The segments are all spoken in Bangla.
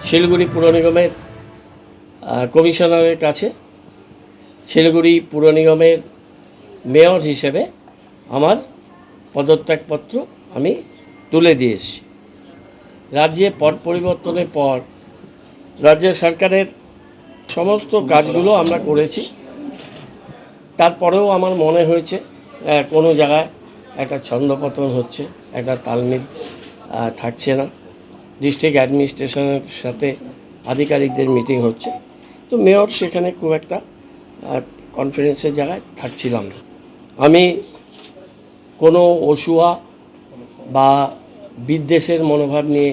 শিলিগুড়ি পুর নিগমের কমিশনারের কাছে শিলিগুড়ি পুর নিগমের মেয়র হিসেবে আমার পদত্যাগপত্র আমি তুলে দিয়ে এসেছি। রাজ্যে পট পরিবর্তনের পর রাজ্য সরকারের সমস্ত কাজগুলো আমরা করেছি। তারপরেও আমার মনে হয়েছে কোনো জায়গায় একটা ছন্দপতন হচ্ছে, একটা তালমিল থাকছে না। ডিস্ট্রিক্ট অ্যাডমিনিস্ট্রেশনের সাথে আধিকারিকদের মিটিং হচ্ছে, তো মেয়র সেখানে খুব একটা কনফারেন্সের জায়গায় থাকছিলাম না। আমি কোনো অসুয়া বা বিদ্বেষের মনোভাব নিয়ে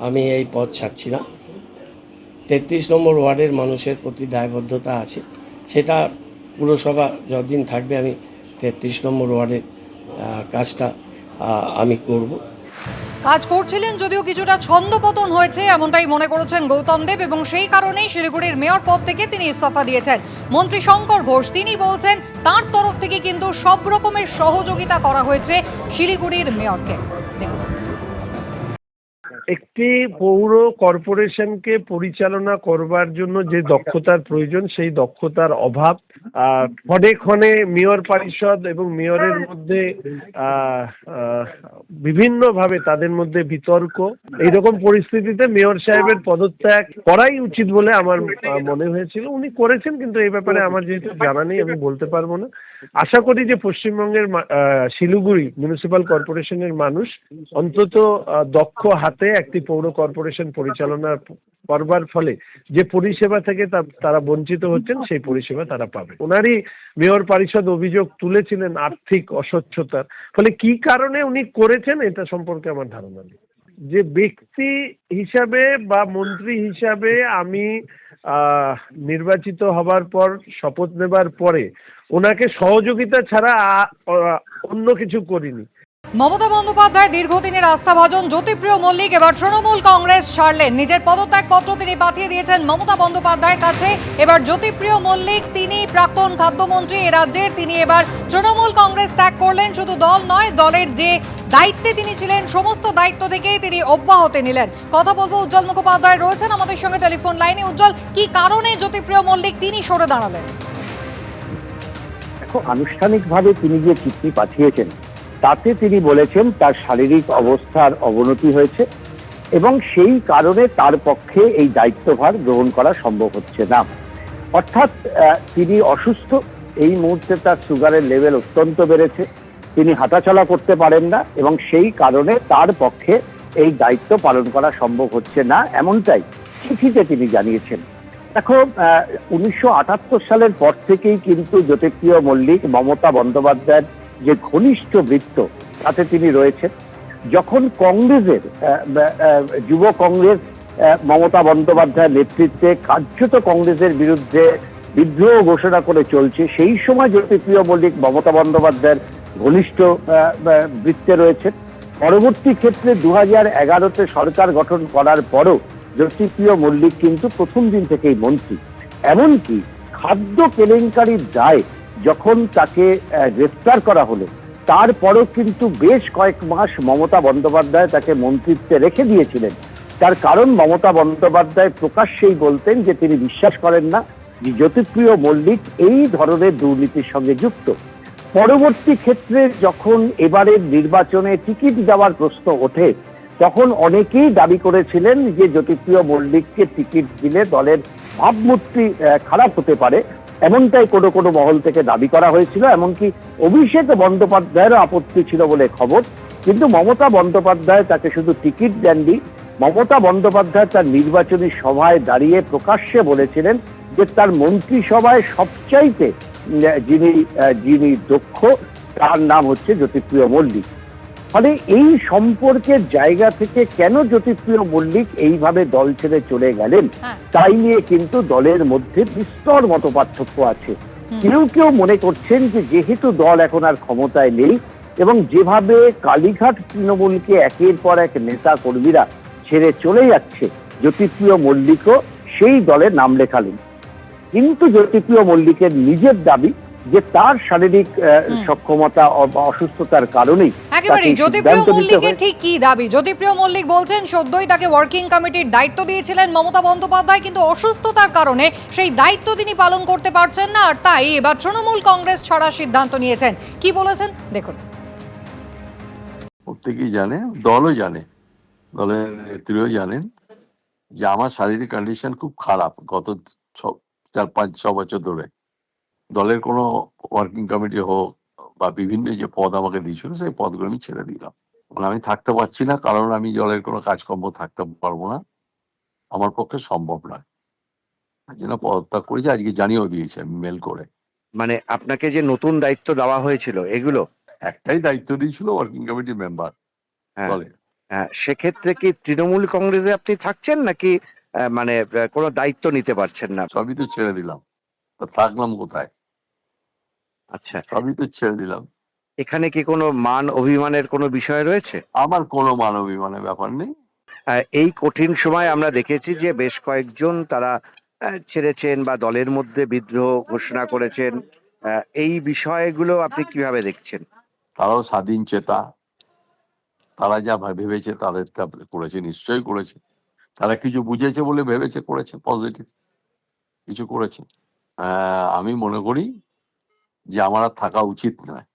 আমি এই পদ ছাড়ছি না। 33 নম্বর ওয়ার্ডের মানুষের প্রতি দায়বদ্ধতা আছে, সেটা পুরসভা যতদিন থাকবে আমি 33 নম্বর ওয়ার্ডের কাজটা আমি করব। কাজ করছিলেন যদিও কিছুটা ছন্দপতন হয়েছে এমনটাই মনে করেছেন গৌতম দেব, এবং সেই কারণেই শিলিগুড়ির মেয়র পদ থেকে তিনি ইস্তফা দিয়েছেন। মন্ত্রী শঙ্কর ঘোষ তিনি বলছেন তার তরফ থেকে কিন্তু সব রকমের সহযোগিতা করা হয়েছে শিলিগুড়ির মেয়রকে। একটি পৌর কর্পোরেশনকে পরিচালনা করবার জন্য যে দক্ষতার প্রয়োজন, সেই দক্ষতার অভাব, ক্ষণে ক্ষণে মেয়র পরিষদ এবং মেয়রের মধ্যে বিভিন্নভাবে তাদের মধ্যে বিতর্ক, এইরকম পরিস্থিতিতে মেয়র সাহেবের পদত্যাগ করাই উচিত বলে আমার মনে হয়েছিল। উনি করেছেন, কিন্তু এই ব্যাপারে আমার যেহেতু জানা নেই আমি বলতে পারবো না। আশা করি যে পশ্চিমবঙ্গের শিলিগুড়ি মিউনিসিপ্যাল কর্পোরেশনের মানুষ অন্তত দক্ষ হাতে একটি পৌর কর্পোরেশন পরিচালনা করবার ফলে যে পরিষেবা থেকে তারা বঞ্চিত হচ্ছেন, সেই পরিষেবা তারা পাবে। ওনারই মেয়র পরিষদ অভিযোগ তুলেছিলেন আর্থিক অস্বচ্ছতার, ফলে কি কারণে উনি করেছেন এটা সম্পর্কে আমার ধারণা নেই। যে ব্যক্তি হিসাবে বা মন্ত্রী হিসাবে আমি নির্বাচিত হবার পর, শপথ নেবার পরে ওনাকে সহযোগিতা ছাড়া অন্য কিছু করিনি। মমতা বন্দ্যোপাধ্যায় দীর্ঘদিনের আস্থাভাজন জ্যোতিপ্রিয় মল্লিক এবার তৃণমূল কংগ্রেস ছাড়লেন। নিজের পদত্যাগপত্র তিনি পাঠিয়ে দিয়েছেন মমতা বন্দ্যোপাধ্যায়ের কাছে। এবার জ্যোতিপ্রিয় মল্লিক তিনি প্রাক্তন খাদ্যমন্ত্রী এ রাজ্যের, তিনি এবার তৃণমূল কংগ্রেস ত্যাগ করলেন। শুধু দল নয়, দলের যে দায়িত্বে তিনি ছিলেন সমস্ত দায়িত্ব থেকেই তিনি অব্যাহতি নিলেন। কথা বলবো, উজ্জ্বল মুখোপাধ্যায় রয়েছেন আমাদের সঙ্গে টেলিফোন লাইনে। উজ্জ্বল, কি কারণে জ্যোতিপ্রিয় মল্লিক তিনি সরে দাঁড়ালেন? দেখো, আনুষ্ঠানিকভাবে তিনি যে চিঠি পাঠিয়েছেন তাতে তিনি বলেছেন তার শারীরিক অবস্থার অবনতি হয়েছে এবং সেই কারণে তার পক্ষে এই দায়িত্বভার গ্রহণ করা সম্ভব হচ্ছে না। অর্থাৎ তিনি অসুস্থ, এই মুহূর্তে তার সুগারের লেভেল অত্যন্ত বেড়েছে, তিনি হাঁটাচলা করতে পারেন না এবং সেই কারণে তার পক্ষে এই দায়িত্ব পালন করা সম্ভব হচ্ছে না, এমনটাই চিঠিতে তিনি জানিয়েছেন। দেখো, 1978 সালের পর থেকেই কিন্তু জ্যোতিপ্রিয় মল্লিক মমতা বন্দ্যোপাধ্যায়ের যে ঘনিষ্ঠ বৃত্ত তাতে তিনি রয়েছেন। যখন কংগ্রেসের যুব কংগ্রেস মমতা বন্দ্যোপাধ্যায়ের নেতৃত্বে কার্যত কংগ্রেসের বিরুদ্ধে বিদ্রোহ ঘোষণা করে চলছে, সেই সময় জ্যোতিপ্রিয় মল্লিক মমতা বন্দ্যোপাধ্যায়ের ঘনিষ্ঠ বৃত্তে রয়েছেন। পরবর্তী ক্ষেত্রে 2011-তে সরকার গঠন করার পরও জ্যোতিপ্রিয় মল্লিক কিন্তু প্রথম দিন থেকেই মন্ত্রী। এমনকি খাদ্য কেলেঙ্কারির দায় যখন তাকে গ্রেফতার করা হলো, তারপরও কিন্তু বেশ কয়েক মাস মমতা বন্দ্যোপাধ্যায় তাকে মন্ত্রিত্বে রেখে দিয়েছিলেন। তার কারণ মমতা বন্দ্যোপাধ্যায় প্রকাশ্যেই বলতেন যে তিনি বিশ্বাস করেন না যে জ্যোতিপ্রিয় মল্লিক এই ধরনের দুর্নীতির সঙ্গে যুক্ত। পরবর্তী ক্ষেত্রে যখন এবারের নির্বাচনে টিকিট দেওয়ার প্রশ্ন ওঠে, তখন অনেকেই দাবি করেছিলেন যে জ্যোতিপ্রিয় মল্লিককে টিকিট দিলে দলের ভাবমূর্তি খারাপ হতে পারে, এমনটাই কোনো কোনো মহল থেকে দাবি করা হয়েছিল। এমনকি অভিষেক বন্দ্যোপাধ্যায়েরও আপত্তি ছিল বলে খবর, কিন্তু মমতা বন্দ্যোপাধ্যায় তাকে শুধু টিকিট দেননি। মমতা বন্দ্যোপাধ্যায় তার নির্বাচনী সভায় দাঁড়িয়ে প্রকাশ্যে বলেছিলেন যে তার মন্ত্রিসভায় সবচাইতে যিনি দক্ষ তার নাম হচ্ছে জ্যোতিপ্রিয় মল্লিক। ফলে এই সম্পর্কের জায়গা থেকে কেন জ্যোতিপ্রিয় মল্লিক এইভাবে দল ছেড়ে চলে গেলেন, তাই নিয়ে কিন্তু দলের মধ্যে বিস্তর মতপার্থক্য আছে। কেউ কেউ মনে করছেন যে যেহেতু দল এখন আর ক্ষমতায় নেই এবং যেভাবে কালীঘাট তৃণমূলকে একের পর এক নেতা কর্মীরা ছেড়ে চলে যাচ্ছে, জ্যোতিপ্রিয় মল্লিকও সেই দলে নাম লেখালেন। কিন্তু জ্যোতিপ্রিয় মল্লিকের নিজের দাবি যে তার শারীরিক সক্ষমতা বা অসুস্থতার কারণেই একেবারেই তাকে জ্যোতিপ্রিয় সিদ্ধান্ত নিতে মল্লিকের হয়েছে। ঠিক কি দাবি? জ্যোতিপ্রিয় মল্লিক বলছেন সদ্যই তাকে ওয়ার্কিং কমিটির দায়িত্ব দিয়েছিলেন মমতা বন্দ্যোপাধ্যায়, কিন্তু অসুস্থতার কারণে সেই দায়িত্ব তিনি পালন করতে পারছেন না, আর তাই এবার তৃণমূল কংগ্রেস ছাড়ার সিদ্ধান্ত নিয়েছেন। কি বলেছেন দেখুন। প্রত্যেকেই জানে, দলও জানে, দলের নেত্রীও জানেন যে আমার শারীরিক কন্ডিশন খুব খারাপ গত 4-5-6 বছর ধরে। দলের কোনো ওয়ার্কিং কমিটি হোক বা বিভিন্ন যে পদ আমাকে দিয়েছিল সেই পদগুলো আমি ছেড়ে দিলাম। আমি থাকতে পারছি না, কারণ আমি দলের কোনো কাজকর্ম থাকতে পারবো না, আমার পক্ষে সম্ভব নয়। তার জন্য পদত্যাগ করেছি, আজকে জানিয়েও দিয়েছি আমি মেল করে। মানে আপনাকে যে নতুন দায়িত্ব দেওয়া হয়েছিল এগুলো, একটাই দায়িত্ব দিয়েছিল ওয়ার্কিং কমিটির মেম্বার হ্যাঁ, দলে। সেক্ষেত্রে কি তৃণমূল কংগ্রেসে আপনি থাকছেন নাকি মানে কোনো দায়িত্ব নিতে পারছেন না? সবই তো ছেড়ে দিলাম, তা থাকলাম কোথায়? আচ্ছা, সবই তো ছেড়ে দিলাম। এখানে কি কোনো মান অভিমানের কোনো বিষয় রয়েছে? আমার কোনো মানবিমানের ব্যাপার নেই। এই কঠিন সময় আমরা দেখেছি যে বেশ কয়েকজন তারা ছেড়েছেন বা দলের মধ্যে বিদ্রোহ ঘোষণা করেছেন। এই বিষয়গুলো আপনি কিভাবে দেখছেন? তারাও স্বাধীন চেতা, তারা যা ভেবেছে তাদের তা করেছে, নিশ্চয়ই করেছে। তারা কিছু বুঝেছে বলে ভেবেছে, করেছে, পজিটিভ কিছু করেছে। আমি মনে করি যে আমার আর থাকা উচিত নয়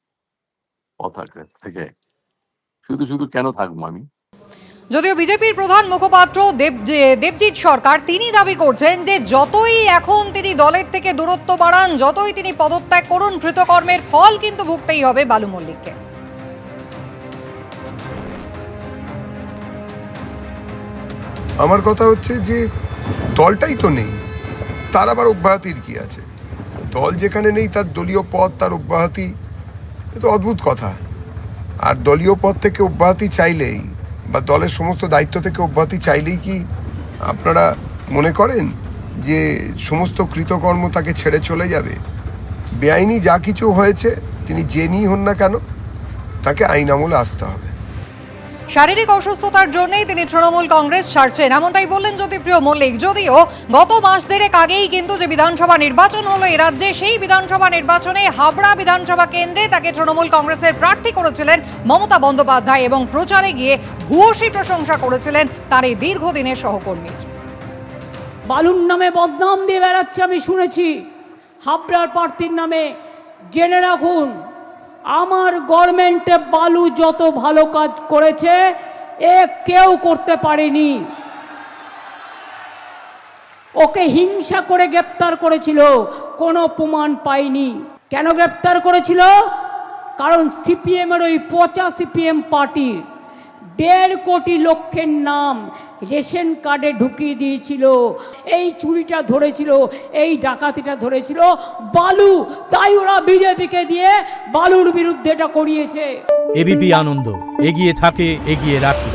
কথা থেকে। শুধু শুধু কেন থাকবো আমি? যদিও বিজেপির প্রধান মুখপাত্র দেবজিৎ সরকার তিনি দাবি করছেন যে যতই এখন তিনি দলের থেকে দূরত্ব বাড়ান, যতই তিনি পদত্যাগ করুন, কৃতকর্মের ফল কিন্তু ভুগতেই হবে বালু মল্লিককে। আমার কথা হচ্ছে যে দলটাই তো নেই, তার আবার অব্যাহতির কি আছে? দল যেখানে নেই তার দলীয় পদ, তার অব্যাহতি, এ তো অদ্ভুত কথা। আর দলীয় পদ থেকে অব্যাহতি চাইলেই বা দলের সমস্ত দায়িত্ব থেকে অব্যাহতি চাইলেই কি আপনারা মনে করেন যে সমস্ত কৃতকর্ম তাকে ছেড়ে চলে যাবে? বেআইনি যা কিছু হয়েছে তিনি যে নিয়েই হন না কেন তাকে আইন আমলে আসতে হবে। শারীরিক অসুস্থতার জন্যই তিনি তৃণমূল কংগ্রেস ছাড়ছেন, এমনটাই বললেন জ্যোতিপ্রিয় মল্লিক। যদিও গত মাস দেড়েক আগেই কিন্তু যে বিধানসভা নির্বাচন হলো এ রাজ্যে, সেই বিধানসভা নির্বাচনে হাবড়া বিধানসভা কেন্দ্রে তাকে তৃণমূল কংগ্রেসের প্রার্থী করেছিলেন মমতা বন্দ্যোপাধ্যায় এবং প্রচারে গিয়ে ভূয়সী প্রশংসা করেছিলেন তার এই দীর্ঘদিনের সহকর্মী। বালুর নামে বদনাম দিয়ে বেড়াচ্ছে আমি শুনেছি, হাবড়ার প্রার্থীর নামে। জেনে রাখুন, আমার গভর্নমেন্টে বালু যত ভালো কাজ করেছে এ কেউ করতে পারেনি। ওকে হিংসা করে গ্রেপ্তার করেছিল, কোনো প্রমাণ পাইনি। কেন গ্রেপ্তার করেছিল? কারণ সিপিএমের ওই পচা সিপিএম পার্টির 1.5 কোটি লোকের নাম রেশন কার্ডে ঢুকিয়ে দিয়েছিল। এই চুরিটা ধরেছিল, এই ডাকাতিটা ধরেছিল বালু, তাই ওরা বিজেপিকে দিয়ে বালুর বিরুদ্ধে এটা করিয়েছে। এবিপি আনন্দ, এগিয়ে থাকে, এগিয়ে রাখে।